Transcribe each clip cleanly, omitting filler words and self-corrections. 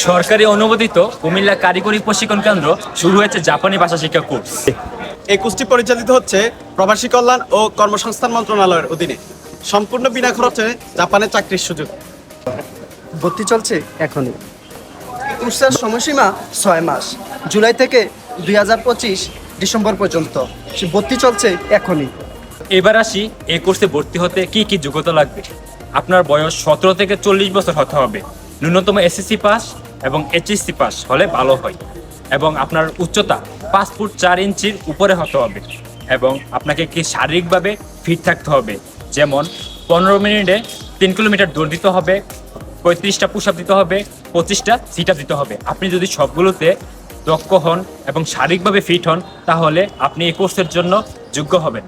সরকারি অনুমোদিত কুমিল্লা কারিগরি প্রশিক্ষণ কেন্দ্র শুরু হয়েছে জাপানি ভাষা শিক্ষা কোর্স। এই কোর্সটি পরিচালিত হচ্ছে প্রবাসী কল্যাণ ও কর্মসংস্থান মন্ত্রণালয়ের অধীনে। সম্পূর্ণ বিনা খরচে জাপানে চাকরির সুযোগ। ভর্তি চলছে এখনই। কোর্সের সময়সীমা 6 মাস, জুলাই থেকে 2025 ডিসেম্বর পর্যন্ত। ভর্তি চলছে এখনই। এবার আসি, এই কোর্সে ভর্তি হতে কি কি যোগ্যতা লাগবে। আপনার বয়স 17 থেকে 40 বছর হতে হবে। ন্যূনতম এসএসসি পাস এবং এইচএসসি পাস হলে ভালো হয়। এবং আপনার উচ্চতা 5 ফুট 4 ইঞ্চির উপরে হতে হবে। এবং আপনাকে কি শারীরিকভাবে ফিট থাকতে হবে, যেমন 15 মিনিটে 3 কিলোমিটার দৌড় দিতে হবে, 35টা পুশ আপ দিতে হবে, 25টা সিট আপ দিতে হবে। আপনি যদি সবগুলোতে দক্ষ হন এবং শারীরিকভাবে ফিট হন, তাহলে আপনি এই কোর্সের জন্য যোগ্য হবেন।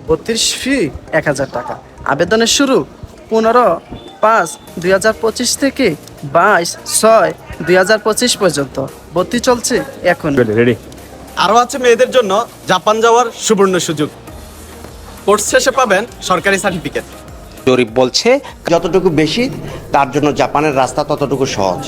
ভর্তির ফি 1000 টাকা। আবেদনের শুরু 15/5/2025 থেকে 22/6/2025 পর্যন্ত। ভর্তি চলছে এখন। আরও আছে মেয়েদের জন্য জাপান যাওয়ার সুবর্ণ সুযোগ। কোর্স শেষে পাবেন সরকারি সার্টিফিকেট। জরিপ বলছে যতটুকু বেশি তার জন্য জাপানের রাস্তা ততটুকু সহজ।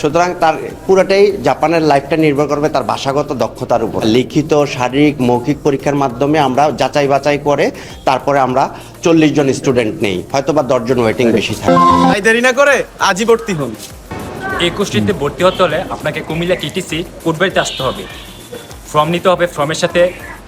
সুতরাং তার পুরোটাই জাপানের লাইফটা নির্ভর করবে তার ভাষাগত দক্ষতার উপর। লিখিত, শারীরিক, মৌখিক পরীক্ষার মাধ্যমে আমরা যাচাই বাছাই করে তারপরে আমরা 40 জন স্টুডেন্ট নেই, হয়তো বা 10 জন ওয়েটিং বেশি থাকে। তাই দেরি না করে আজই ভর্তি হন। এই কোর্সটিতে ভর্তি হতে হলে আপনাকে কুমিল্লা কিটিসি কোটবাড়িতে আসতে হবে। ফর্ম নিতে হবে। ফর্মের সাথে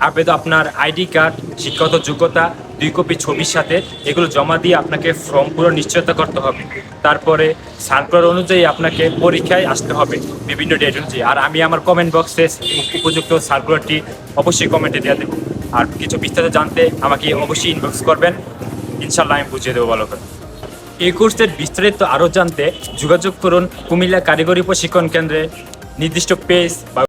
আবেদন, আপনার আইডি কার্ড, শিক্ষাগত যোগ্যতা, 2 কপি ছবির সাথে এগুলো জমা দিয়ে আপনাকে ফর্ম পুরো নিশ্চয়তা করতে হবে। তারপরে সার্কুলার অনুযায়ী আপনাকে পরীক্ষায় আসতে হবে বিভিন্ন ডেট অনুযায়ী। আর আমি আমার কমেন্ট বক্সে উপযুক্ত সার্কুলারটি অবশ্যই কমেন্টে দেওয়া দেবো। আর কিছু বিস্তারিত জানতে আমাকে অবশ্যই ইনবক্স করবেন, ইনশাল্লাহ আমি বুঝিয়ে দেবো ভালো করে। এই কোর্সের বিস্তারিত আরও জানতে যোগাযোগ করুন কুমিল্লা কারিগরি প্রশিক্ষণ কেন্দ্রে নির্দিষ্ট পেজ বা